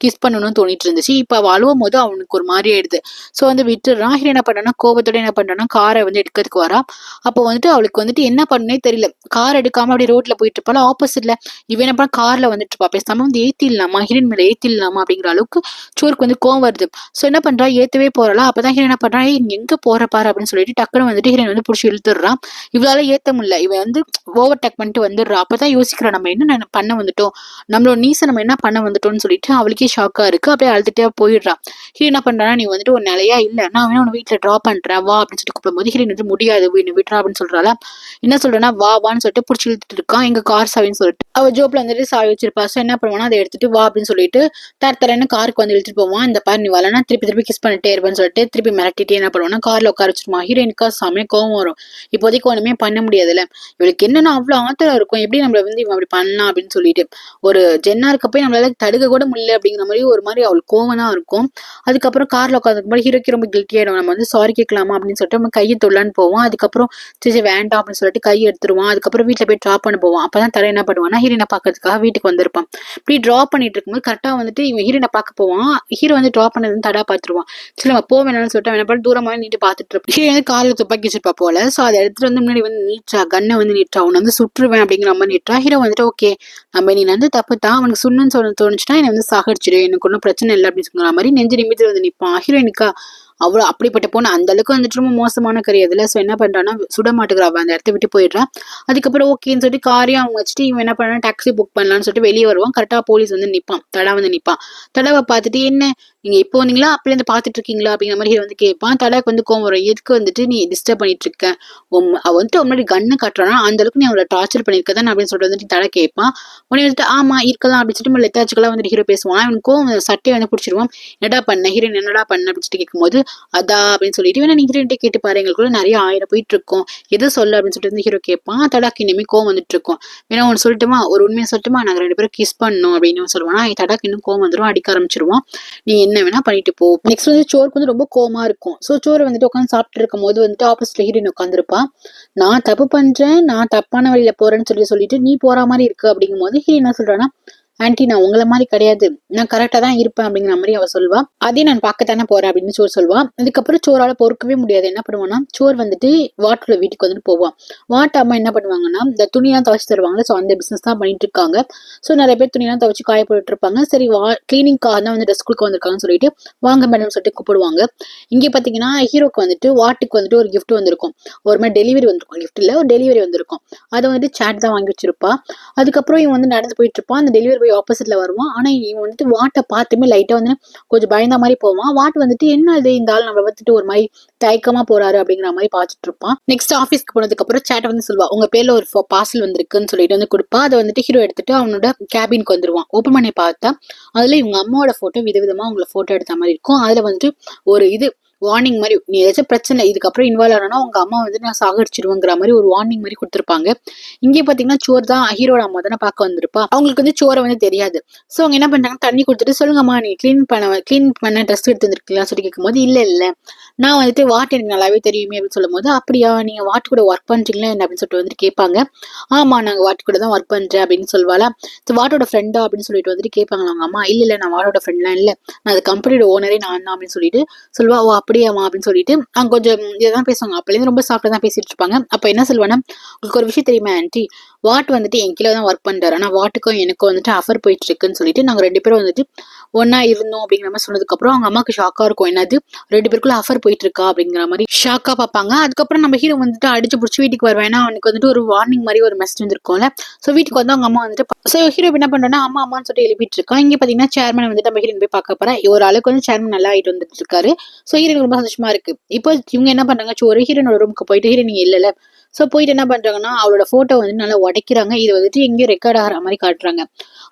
கிஸ் பண்ணணும்னு தோணிட்டு இருந்துச்சு. இப்ப அவ அழுவும் போது அவனுக்கு ஒரு மாதிரி ஆயிடுது. சோ வந்து விட்டுறான். ஹீரோ என்ன பண்றான்னா கோபத்தோட என்ன பண்றான்னா காரை வந்து எடுக்கிறதுக்கு வரா. அப்போ வந்துட்டு அவளுக்கு வந்துட்டு என்ன பண்ணுனே தெரியல. கார் எடுக்காம அப்படியே ரோட்ல போயிட்டு இருப்பாள். ஆப்போசிட்ல இவன் என்ன பண்ண கார்ல வந்துட்டு இருப்பா. பேசாம வந்து ஏத்திடலாமா, ஹீரோயின் மேல ஏத்திடலாமா அப்படிங்கிற அளவுக்கு சோருக்கு வந்து கோவம் வருது. சோ என்ன பண்றா, ஏத்தவே போறா. அப்பதான் ஹீரோ என்ன பண்றா, நீ எங்க போற பாரு அப்படின்னு சொல்லிட்டு டக்குனு வந்துட்டு ஹீரோயின் வந்து பிடிச்சி இழுத்துடுறான். இவளால ஏத்த முடியல. இவன் வந்து ஓவர் டேக் பண்ணிட்டு வந்துடுறா. அப்பதான் யோசிக்கிறா, நம்ம என்ன பண்ண வந்துட்டோம், நம்மளோட நீச நம்ம என்ன பண்ண வந்துட்டோம்னு சொல்லிட்டு அவளுக்கே ஷாக்கா இருக்கு. அப்படியே அழுதுட்டே போயிடுறா. ஹீரோ என்ன பண்றானா, நீ வந்துட்டு ஒரு நிலையா இல்ல, நான் வேணா உன் வீட்டுல டிரா பண்றேன் வா அப்படின்னு சொல்லிட்டு கூப்பிடும் போது ஹீரோயின் வந்து முடியாது என்ன விட்டுறா அப்படின்னு சொல்றாள. என்ன சொல்றேன்னா வான்னு சொல்லிட்டு பிடிச்சி இழுத்துட்டு இருக்கான். எங்க கார் சாவின்னு சொல்லிட்டு அவ ஜோப்ல வந்துட்டு சாவி வச்சிருப்பா. சோ என்ன பண்ணுவானா, அதை எடுத்துட்டு வா அப்படின்னு சொல்லிட்டு தரன்னு காருக்கு வந்து இழுத்துட்டு போவான். இந்த பாரு நீ வரலன்னா திருப்பி கிஸ் பண்ணிட்டே இருப்பேன்னு சொல்லிட்டு திருப்பி மிரட்டிட்டே என்ன பண்ணுவானா கார்ல உட்கார வச்சிருமா. ஹீரோயினுக்கா செமையா கோவம் வரும். இப்போதைக்கு ஒண்ணுமே பண்ண முடியாதுல்ல, இவளுக்கு என்னன்னா அவ்வளவு ஆத்திரம் இருக்கும், எப்படி நம்மள வந்து இவன் அப்படி பண்ணலாம் அப்படின்னு சொல்லிட்டு. ஒரு ஜென்னா இருக்க போய் நம்மளால தடுக்க கூட முடியல அப்படிங்கிற மாதிரி ஒரு மாதிரி அவளுக்கு கோவம் தான் இருக்கும். அதுக்கப்புறம் கார்ல உட்காந்துக்கும் ஹீரோக்கு ரொம்ப கில்ட்டி ஆயிடும். நம்ம வந்து சாரி கேட்கலாமா அப்படின்னு சொல்லிட்டு நம்ம கையை தொல்லான்னு போவோம். அதுக்கப்புறம் சரி வேண்டாம் அப்படின்னு சொல்லிட்டு கை எடுத்துருவான். அதுக்கப்புறம் வீட்டுல போய் ட்ராப் பண்ண போவான். அப்பதான் தர என்ன பண்ணுவான்னா ஹீரோனை பாக்கிறதுக்காக வீட்டுக்கு வந்திருப்பான். இப்படி ட்ராப் பண்ணிட்டு இருக்கும்போது கரெக்டா வந்துட்டு இவன் ஹீரோனை பார்க்க போவான். ஹீரோ வந்து ட்ராப் பண்ணது தடா பாத்துருவான். சரி நம்ம போவேன்னு சொல்லிட்டு என்ன பண்ண தூரமா நீட்டு பாத்துட்டு இருப்பான். ஹீரோ வந்து கார்ல துப்பாக்கி வச்சிருப்பா போல. சோ அதை எடுத்துட்டு வந்து முன்னாடி வந்து நீட்டா கண்ணை வந்து நீட்டா அவனை வந்து சுற்றுவேன் அப்படிங்கிற மாதிரி நீட்டா. ஹீரோ வந்துட்டு ஓகே நம்ம நீ வந்து தப்பு தான், அவனுக்கு சுண்ணுன்னு தோணுச்சுன்னா என்னை வந்து சாகடிச்சிடு, எனக்கு ஒன்றும் பிரச்சனை இல்லை அப்படின்னு சொல்ற மாதிரி நெஞ்சு நிமித்தி வந்து நிற்பான். ஹீரோயினுக்கா அவ்வளோ அப்படிப்பட்ட பொண்ணு அந்த அளவுக்கு வந்துட்டு ரொம்ப மோசமான கிடையாதுல. ஸோ என்ன பண்றான்னா சுட மாட்டுக்கிறா, அந்த இடத்த விட்டு போயிடுறான். அதுக்கப்புறம் ஓகேன்னு சொல்லிட்டு காரையும் அவங்க வச்சுட்டு இவன் என்ன பண்ணா டாக்ஸி புக் பண்ணலான்னு சொல்லிட்டு வெளியே வருவான். கரெக்டா போலீஸ் வந்து நிப்பான், தடா வந்து நிப்பான். தடாவை பார்த்துட்டு என்ன நீங்க இப்போ வந்தீங்களா அப்பல இருந்து பாத்துட்டு இருக்கீங்களா அப்படிங்கிற மாதிரி வந்து கேட்பான். தடாக்கு வந்து கோவம் வரும், எதுக்கு வந்துட்டு நீ டிஸ்டர்ப் பண்ணிட்டு இருக்க, அவ வந்துட்டு முன்னாடி கண்ணு காட்டுறானா அந்த அளவுக்கு நீ அவளை டார்ச்சர் பண்ணிருக்கதான் அப்படின்னு சொல்லிட்டு வந்துட்டு தடை கேட்பான். உடனே வந்துட்டு ஆமா இருக்கலாம் அப்படின்னு சொல்லிட்டு லெத்தாச்சுக்கெல்லாம் வந்துட்டு ஹீரோ பேசுவான். அவனுக்கும் சட்டையை வந்து பிடிச்சிருவான். என்னடா பண்ண ஹீரோயின், என்னடா பண்ண அப்படின்னு சொல்லிட்டு கேட்கும்போது அதா அப்படின்னு சொல்லிட்டு வேணா நீங்க ஹீரோயின்ட்டே கேட்டு பாரு, எங்களுக்குள்ள நிறைய ஆயிரம் போயிட்டு இருக்கோம், எது சொல்லு அப்படின்னு சொல்லிட்டு வந்து ஹீரோ கேட்பான். தடாக்கு இனிமே கோவம் வந்துட்டு இருக்கும். வேணா ஒன்று சொல்லட்டுமா, ஒரு உண்மையை சொல்லட்டுமா, நாங்க 2 பேரும் கிஸ் பண்ணோம் அப்படின்னு சொல்லுவானா. தடாக்கு இன்னும் கோவம் வந்துடும், அடிக்க ஆரம்பிச்சிருவான். நீ என்ன வேணா பண்ணிட்டு போ. நெக்ஸ்ட் வந்து சோருக்கு வந்து ரொம்ப கோவமா இருக்கும். ஸோ சோறு வந்துட்டு உட்காந்து சாப்பிட்டு இருக்கும் போது வந்துட்டு ஆப்போசிட்ல ஹீரோயின் உட்காந்துருப்பா. நான் தப்பு பண்றேன், நான் தப்பான வழியில போறேன்னு சொல்லிட்டு நீ போற மாதிரி இருக்கு அப்படிங்கும் போது ஹீரோயின் என்ன சொல்றான்னா, ஆன்டி நான் உங்களை மாதிரி கிடையாது, நான் கரெக்டா தான் இருப்பேன் அப்படிங்கிற மாதிரி அவ சொல்வா. அதே நான் பார்க்கத்தானே போறேன் அப்படின்னு சோறு சொல்வா. அதுக்கப்புறம் சோறால பொறுக்கவே முடியாது. என்ன பண்ணுவான்னா சோறு வந்துட்டு வாட்டோட வீட்டுக்கு வந்துட்டு போவான். வாட் அம்மா என்ன பண்ணுவாங்கன்னா இந்த துணியெல்லாம் துவைச்சு தருவாங்க. ஸோ அந்த பிசினஸ் தான் பண்ணிட்டு இருக்காங்க. ஸோ நிறைய பேர் துணியெல்லாம் துவைச்சு காய போட்டு இருப்பாங்க. சரி கிளீனிங்காக தான் வந்து ட்ரெஸ் கொடுக்க வந்திருக்காங்கன்னு சொல்லிட்டு வாங்க மேடம் சொல்லிட்டு கூப்பிடுவாங்க. இங்கே பார்த்தீங்கன்னா ஹீரோக்கு வந்துட்டு வாட்டுக்கு வந்துட்டு ஒரு கிஃப்ட் வந்திருக்கும். ஒரு மாதிரி டெலிவரி வந்திருக்கும், கிஃப்ட் இல்லை ஒரு டெலிவரி வந்திருக்கும். அதை வந்துட்டு சேட் தான் வாங்கி வச்சிருப்பா. அதுக்கப்புறம் இவன் வந்து நடந்து போயிட்டு இருப்பான். அந்த டெலிவரி போய் ஆப்போசிட்ல வருவான். ஆனா இவன் வந்துட்டு வாட்டை பார்த்துமே லைட்டா வந்து கொஞ்சம் பயந்த மாதிரி போவான். வாட் வந்துட்டு என்ன இது இந்த ஆள் நம்ம வந்துட்டு ஒரு மாதிரி தயக்கமா போறாரு அப்படிங்கிற மாதிரி பார்த்துட்டு இருப்பான். நெக்ஸ்ட் ஆஃபீஸ்க்கு போனதுக்கு அப்புறம் சேட்டை வந்து சொல்லுவா, உங்க பேர்ல ஒரு பார்சல் வந்திருக்குன்னு சொல்லிட்டு வந்து கொடுப்பா. அதை வந்துட்டு ஹீரோ எடுத்துட்டு அவனோட கேபினுக்கு வந்துருவான். ஓப்பன் பண்ணி பார்த்தா அதுல இவங்க அம்மாவோட போட்டோ விதவிதமா அவங்கள போட்டோ எடுத்த மாதிரி இருக்கும். அதுல வந்துட்டு ஒரு வார்னிங் மாதிரி, நீ ஏதாச்சும் பிரச்சனை இதுக்கப்புறம் இன்வால்வ் ஆனா உங்க அம்மா வந்து நான் சாகடிச்சிருவேங்கிற மாதிரி ஒரு வார்னிங் மாதிரி கொடுத்துருப்பாங்க. இங்கே பாத்தீங்கன்னா சோர் தான் ஹீரோட அம்மா தானே பார்க்க வந்திருப்பா. அவங்களுக்கு வந்து சோரை வந்து தெரியாது. ஸோ அவங்க என்ன பண்றாங்க, தண்ணி கொடுத்துட்டு சொல்லுங்கம்மா நீ கிளீன் பண்ண ட்ரெஸ் எடுத்து வந்துருக்கலாம் சொல்லி கேட்கும்போது இல்ல நான் வந்துட்டு வாட் எனக்கு நல்லாவே தெரியுமே அப்படின்னு சொல்லும் போது, அப்படியா நீங்க வாட் கூட ஒர்க் பண்றீங்களா என்ன அப்படின்னு சொல்லிட்டு வந்துட்டு கேட்பாங்க. ஆமா நாங்க வாட் கூட தான் ஒர்க் பண்றேன் அப்படின்னு சொல்வாளா. வாட்டோட ஃப்ரெண்டா அப்படின்னு சொல்லிட்டு வந்துட்டு கேட்பாங்களா அவங்க அம்மா. இல்ல நான் வாட்டோட ஃப்ரெண்ட்லாம் இல்ல, நான் அது கம்பெனியோட ஓனரே நான் தான் அப்படின்னு சொல்லிட்டு சொல்லுவா. ஓ அப்படியாமா அப்படின்னு சொல்லிட்டு அவங்க கொஞ்சம் இதான் பேசுவாங்க. அப்பலேருந்து ரொம்ப சாஃப்டா தான் பேசிட்டு இருப்பாங்க. அப்ப என்ன சொல்லுவானா, உங்களுக்கு ஒரு விஷயம் தெரியுமா ஆன்டி, வாட் வந்துட்டு என் கீழே தான் ஒர்க் பண்றாரு, ஆனா வாட்டுக்கும் எனக்கும் வந்துட்டு ஆஃபர் போயிட்டு இருக்குன்னு சொல்லிட்டு நாங்க 2 பேரும் வந்துட்டு ஒன்னா இருந்தோம் அப்படிங்கிற மாதிரி சொன்னதுக்கு அப்புறம் அவங்க அம்மாவுக்கு ஷாக்கா இருக்கும். என்னது 2 பேருக்குள்ள ஆஃபர் போயிட்டு இருக்கா அப்படிங்கிற மாதிரி ஷாக்கா பார்ப்பாங்க. அதுக்கப்புறம் நம்ம ஹீரோ வந்துட்டு அடிச்சு பிடிச்சி வீட்டுக்கு வருவேன். அவனுக்கு வந்துட்டு ஒரு வார்னிங் மாதிரி ஒரு மெசேஜ் வந்துருக்கும்ல. ஸோ வீட்டுக்கு வந்து அவங்க அம்மா வந்துட்டு ஸோ ஹீரோ என்ன பண்றோம்னா அம்மான்னு சொல்லிட்டு எழுப்பிட்டு இருக்கான். இங்க பாத்தீங்கன்னா சேர்மன் வந்துட்டு நம்ம ஹீரோயின் போய் பார்க்க போறேன். ஒரு ஆளுக்கு வந்து சேர்மன் நல்லா ஆயிட்டு வந்துட்டு இருக்காரு. ஸோ ஹீரோயின் ரொம்ப சந்தோஷமா இருக்கு. இப்போ இவங்க என்ன பண்றாங்க, ஒரு ஹீரோனோட ரூமுக்கு போயிட்டு ஹீரோயின் இல்ல ஸோ போயிட்டு என்ன பண்றாங்கன்னா அவளோட போட்டோ வந்து நல்லா உடைக்கிறாங்க. இது வந்துட்டு எங்கேயும் ரெக்கார்ட் ஆகிற மாதிரி காட்டுறாங்க.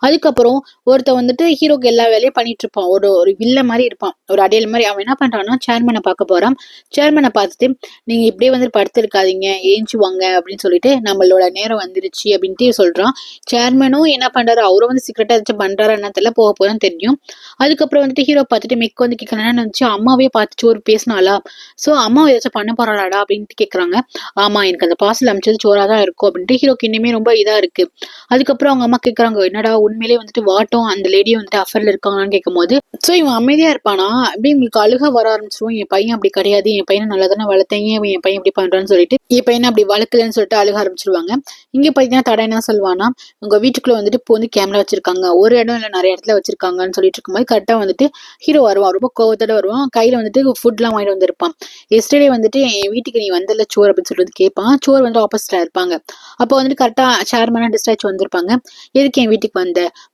அதுக்கப்புறம் ஒருத்த வந்துட்டு ஹீரோக்கு எல்லா வேலையும் பண்ணிட்டு இருப்பான். ஒரு வில்ல மாதிரி இருப்பான், ஒரு அடையல் மாதிரி. அவன் என்ன பண்றான்னா சேர்மனை பார்க்க போறான். சேர்மனை பார்த்துட்டு நீங்க இப்படியே வந்து படுத்திருக்காதீங்க, ஏஞ்சி வாங்க அப்படின்னு சொல்லிட்டு நம்மளோட நேரம் வந்துருச்சு அப்படின்ட்டு சொல்றான். சேர்மனும் என்ன பண்றாரு, அவரும் வந்து சீக்கிரட்டா ஏதாச்சும் பண்றாரு என்ன தெரியல, போக போதான் தெரியும். அதுக்கப்புறம் வந்துட்டு ஹீரோ பார்த்துட்டு மெக்கு வந்து கேட்கறான்னு நினைச்சு அம்மாவே பார்த்துச்சு ஒரு பேசினாலா. ஸோ அம்மா ஏதாச்சும் பண்ண போறாளாடா அப்படின்ட்டு கேட்கறாங்க. ஆமா எனக்கு அந்த பார்சல் அமைச்சது சோறா தான் இருக்கும் அப்படின்ட்டு ஹீரோக்கு இன்னுமே ரொம்ப இதா இருக்கு. அதுக்கப்புறம் அவங்க அம்மா கேட்கறாங்க, என்னடா உண்மையிலேயே வந்துட்டு வாட்டும் அந்த லேடியும் வந்துட்டு அஃபர்ல இருக்காங்கன்னு கேட்கும் போது ஸோ இவன் அமைதியா இருப்பானா. அப்படியே உங்களுக்கு அழுக வர ஆரம்பிச்சிருவோம். என் பையன் அப்படி கிடையாது, என் பையனை நல்லா தானே வளர்த்தீங்க, என் பையன் இப்படி பண்றான்னு சொல்லிட்டு என் பையனை அப்படி வளர்க்கலன்னு சொல்லிட்டு அழுக ஆரம்பிச்சிருவாங்க. இங்க பாத்தீங்கன்னா தடை என்ன சொல்லுவானா, உங்க வீட்டுக்குள்ள வந்துட்டு இப்போ வந்து கேமரா வச்சிருக்காங்க, ஒரு இடம் இல்ல நிறைய இடத்துல வச்சிருக்காங்கன்னு சொல்லிட்டு இருக்கும்போது கரெக்டா வந்துட்டு ஹீரோ வருவான். ரொம்ப கோவத்தோட வருவான். கையில வந்துட்டு ஃபுட்லாம் வாங்கிட்டு வந்திருப்பான். எஸ்டர்டே வந்துட்டு என் வீட்டுக்கு நீ வந்தல சோறு அப்படின்னு சொல்லிட்டு கேட்பான். சோறு வந்து ஆப்போசிட்டா இருப்பாங்க. அப்போ வந்துட்டு கரெக்டா சேர்மனா டிஸ்டாச் வந்திருப்பாங்க. எதுக்கு என் வீட்டுக்கு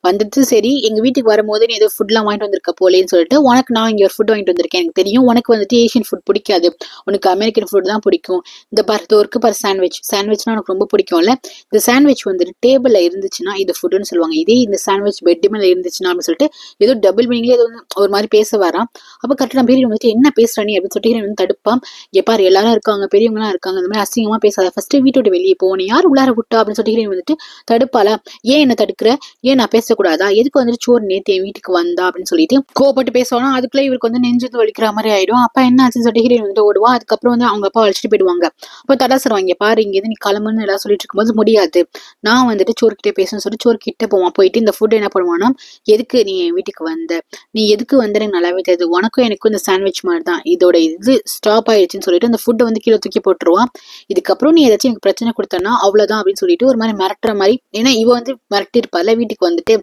வந்தது சரி, எங்க வீட்டுக்கு வரும்போது நீ ஏதோ ஃபுட்லாம் வாங்கிட்டு வந்திருக்க போலேன்னு சொல்லிட்டு உனக்கு நான் இங்க ஒரு ஃபுட் வாங்கிட்டு வந்திருக்கேன். எனக்கு தெரியும் உனக்கு வந்துட்டு ஏஷியன் ஃபுட் பிடிக்காது, உனக்கு அமெரிக்கன் ஃபுட் தான் பிடிக்கும். இந்த பர்தோருக்கு சாண்ட்விச்னா உனக்கு ரொம்ப பிடிக்கும்ல. இந்த சாண்ட்விச் வந்துட்டு டேபிள்ல இருந்துச்சுன்னா இது ஃபுட்னு சொல்லுவாங்க. இதே இந்த சாண்ட்விச் பெட் மேல இருந்துச்சுன்னா அப்படின்னு சொல்லிட்டு ஏதோ டபுள் மீனிங்ல ஏதோ ஒரு மாதிரி பேச வரான். அப்ப கரெக்டா நம்ம ஹீரோயின் வந்துட்டு என்ன பேசுற நீ அப்படின்னு சொல்லிட்டு ஹீரோயின் வந்து தடுப்பான். பாரு எல்லாரும் இருக்காங்க, பெரியவங்க எல்லாம் இருக்காங்க, இந்த மாதிரி அசிங்கமா பேசாத, ஃபர்ஸ்ட் வீட்டை விட்டு வெளியே போ, நீ யார் உள்ளார விட்டா அப்படின்னு சொல்லிட்டு ஹீரோயின் வந்துட்டு தடுப்பாளா. ஏன் என்ன தடுக்கிற, ஏன் நான் பேசக்கூடாதா, எதுக்கு வந்துட்டு சோறு நேத்து என் வீட்டுக்கு வந்தா அப்படின்னு சொல்லிட்டு கோபப்பட்டு பேசுவானா. அதுக்குள்ள இவருக்கு வந்து நெஞ்சு வலிக்கிற மாதிரி ஆயிடும். அப்ப என்ன ஆச்சுன்னு சொல்லிட்டு ஹீரோயின் வந்துட்டு ஓடுவா. அதுக்கப்புறம் வந்து அவங்க அப்பா அழைச்சிட்டு போயிடுவாங்க. அப்போ தடா சொல்லுவாங்க, பாரு இங்க நீ கிளம்புன்னு எல்லாம் சொல்லிட்டு இருக்கும்போது முடியாது, நான் வந்துட்டு சோறுக்கிட்டே பேசணும்னு சொல்லிட்டு சோறு கிட்ட போவான். போயிட்டு இந்த ஃபுட் என்ன பண்ணுவானா, எதுக்கு நீ என் வீட்டுக்கு வந்த, நீ எதுக்கு வந்து எனக்கு நல்லாவே தெரியுது, உனக்கும் எனக்கும் இந்த சாண்ட்விச் மாதிரி தான், இதோட இது ஸ்டாப் ஆயிடுச்சுன்னு சொல்லிட்டு அந்த ஃபுட்டை வந்து கீழே தூக்கி போட்டுருவான். இதுக்கப்புறம் இதுக்கப்புறம் நீ ஏதாச்சும் எனக்கு பிரச்சனை கொடுத்தனா அவ்வளவுதான் அப்படின்னு சொல்லிட்டு ஒரு மாதிரி மிரட்டுற மாதிரி. ஏன்னா இவ வந்து மிரட்டிருப்பால வீட்டுக்கு வந்துட்டு.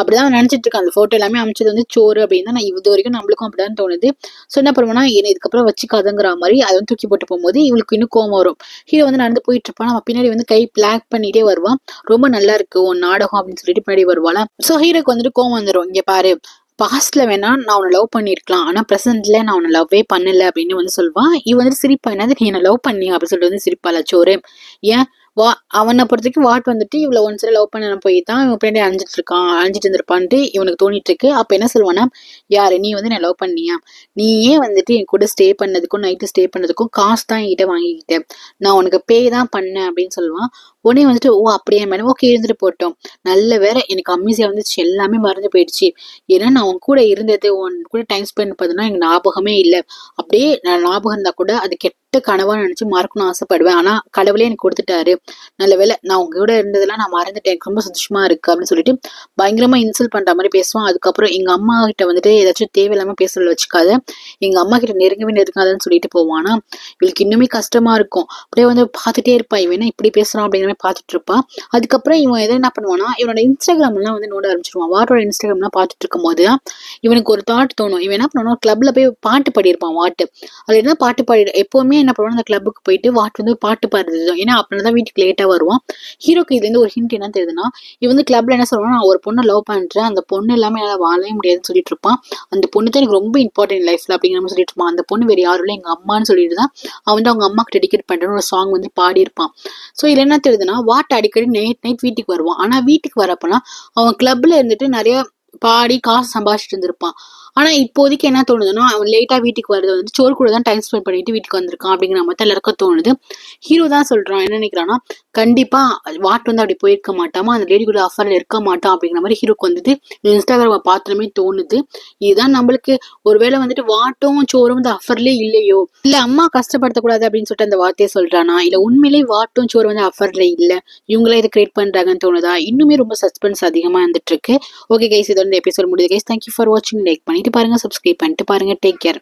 அப்படிதான் நினைச்சிட்டு இருக்கேன். அந்த போட்டோ எல்லாமே அமைச்சது வந்து சோறு அப்படின்னு தான் நான் இது வரைக்கும் நம்மளுக்கும் அப்படிதான் தோணுது. ஸோ என்ன பண்ணுவேன்னா என்ன இதுக்கப்புறம் வச்சுக்காதங்கிற மாதிரி அதை வந்து தூக்கி போட்டு போகும்போது இவளுக்கு இன்னும் கோவம் வரும். ஹீரோ வந்து நடந்து போயிட்டு இருப்பான், நம்ம பின்னாடி வந்து கை பிளாக் பண்ணிட்டே வருவான். ரொம்ப நல்லா இருக்கு உன் நாடகம் அப்படின்னு சொல்லிட்டு பின்னாடி வருவாளா. ஸோ ஹீரோக்கு வந்துட்டு கோவம் வந்துடும். இங்க பாரு, பாஸ்ட்ல வேணா நான் உன்னை லவ் பண்ணிருக்கலாம், ஆனா பிரசன்ட்ல நான் உன்னை லவ்வே பண்ணல அப்படின்னு வந்து சொல்லுவான். இவ வந்து சிரிப்பா, என்னது நீ என்ன லவ் பண்ணி அப்படின்னு சொல்லிட்டு வந்து சிரிப்பாளா சோறு. ஏன் அவனை பொறுத்த வரைக்கும் வாட் வந்துட்டு இவ்வளவு ஒன் சைடு லவ் பண்ண போய் தான் இவன் பின்னாடி அழிஞ்சிட்டு இருந்திருப்பான்ட்டு இவனுக்கு தோணிட்டு இருக்கு. அப்ப என்ன சொல்லுவானா, யாரு நீ வந்து என்ன லவ் பண்ணியா, நீயே வந்துட்டு என் கூட ஸ்டே பண்ணதுக்கும் நைட்டு ஸ்டே பண்ணதுக்கும் காசு தான் என்கிட்ட வாங்கிக்கிட்டேன், நான் உனக்கு பே தான் பண்ணேன் அப்படின்னு சொல்லுவான். உடனே வந்துட்டு ஓ அப்படியே மேடம் ஓகே இருந்துட்டு போட்டோம், நல்ல வேற எனக்கு அம்மிசியா வந்துச்சு, எல்லாமே மறந்து போயிடுச்சு. ஏன்னா நான் உன் கூட இருந்தது உன் கூட டைம் ஸ்பெண்ட் பண்ணதுன்னா எனக்கு ஞாபகமே இல்லை. அப்படியே நான் ஞாபகம் இருந்தா கூட அது கெட்ட கனவா நினைச்சு மறக்கணும்னு ஆசைப்படுவேன். ஆனா கடவுளே எனக்கு கொடுத்துட்டாரு, நல்ல வேலை நான் உங்க கூட இருந்ததெல்லாம் நான் மறந்துட்டேன், எனக்கு ரொம்ப சந்தோஷமா இருக்கு அப்படின்னு சொல்லிட்டு பயங்கரமா இன்சல்ட் பண்ற மாதிரி பேசுவான். அதுக்கப்புறம் எங்க அம்மா கிட்ட வந்துட்டு ஏதாச்சும் தேவையில்லாம பேசுறத வச்சுக்காத, எங்க அம்மா கிட்ட நெருங்கவே நெருங்காதன்னு சொல்லிட்டு போவானா. இவளுக்கு இன்னுமே கஷ்டமா இருக்கும். அப்படியே வந்து பாத்துட்டே இருப்பா, இவன் இப்படி பேசுறான் அப்படிங்கிற மாதிரி பாத்துட்டு இருப்பா. அதுக்கப்புறம் இவன் எதை என்ன பண்ணுவானா, இவனோட இன்ஸ்டாகிராம் எல்லாம் வந்து நோட ஆரம்பிச்சிருவான். வாட்டோட இன்ஸ்டாகிராம் எல்லாம் பாத்துட்டு இருக்கும் போது இவனுக்கு ஒரு தாட் தோணும். இவன் என்ன பண்ணுவானா, கிளப்ல போய் பாட்டு பாடியிருப்பான் வாட்டு. அதுல என்ன பாட்டு பாடி எப்பவுமே என்ன பண்ணுவான், அந்த கிளப்புக்கு போயிட்டு வாட்டு வந்து பாட்டு பாடுறது. ஏன்னா அப்படின்னா வீட்டுக்கு லேட்டா வருவான். ஹீரோக்கு இதுல இருந்து ஒரு ஹிண்ட் என்ன தெரியுதுன்னா, இவன் வந்து கிளப்ல என்ன சொல்லுவான், நான் ஒரு பொண்ணை லவ் பண்றேன், அந்த பொண்ணு எல்லாமே என்னால வாழவே முடியாதுன்னு சொல்லிட்டு இருப்பான். அந்த பொண்ணு தான் எனக்கு ரொம்ப இம்பார்ட்டன்ட் லைஃப்ல அப்படிங்கிற மாதிரி சொல்லிட்டு இருப்பான். அந்த பொண்ணு வேற யாரும் இல்லை எங்க அம்மான்னு சொல்லிட்டு தான் அவன் வந்து அவங்க அம்மாக்கு டெடிகேட் பண்றேன்னு ஒரு சாங் வந்து பாடியிருப்பான். ஸோ இதுல என்ன தெரியுதுன்னா, வாட்டு அடிக்கடி நைட் வீட்டுக்கு வருவான். ஆனா வீட்டுக்கு வரப்பெல்லாம் அவன் கிளப்ல இருந்துட்டு நிறைய பாடி காசு சம்பாதிச்சுட்டு இருந்திருப்பான். ஆனா இப்போதைக்கு என்ன தோணுதுன்னா, அவன் லேட்டா வீட்டுக்கு வரது வந்து சோறு கூட தான் டைம் ஸ்பெண்ட் பண்ணிட்டு வீட்டுக்கு வந்திருக்கான் அப்படிங்கிற மாதிரி எல்லாருக்கும் தோணுது. ஹீரோ தான் சொல்றான், என்ன நினைக்கிறான்னா, கண்டிப்பா வாட் வந்து அப்படி போயிருக்க மாட்டாமா, அந்த லேடி கூட அஃபர்ல இருக்க மாட்டான் அப்படிங்கிற மாதிரி ஹீரோக்கு வந்துட்டு இன்ஸ்டாகிராம பாத்துமே தோணுது. இதுதான் நம்மளுக்கு ஒருவேளை வந்துட்டு வாட்டும் சோறும் வந்து அஃபர்லயே இல்லையோ, இல்ல அம்மா கஷ்டப்படுத்தக்கூடாது அப்படின்னு சொல்லிட்டு அந்த வார்த்தையை சொல்றானா, இல்ல உண்மையிலேயே வாட்டும் சோறு வந்து அஃபர்ல இல்ல இவங்களே இதை கிரியேட் பண்றாங்கன்னு தோணுதா. இன்னுமே ரொம்ப சஸ்பென்ஸ் அதிகமா இருந்துட்டு இருக்கு. ஓகே கைஸ், இதோட எபிசோட் முடியுது கைஸ். தேங்க்யூ ஃபார் வாட்சிங். லைக் பண்ணிட்டு பாருங்க, சப்ஸ்கிரைப் பண்ணிட்டு பாருங்க. Take care.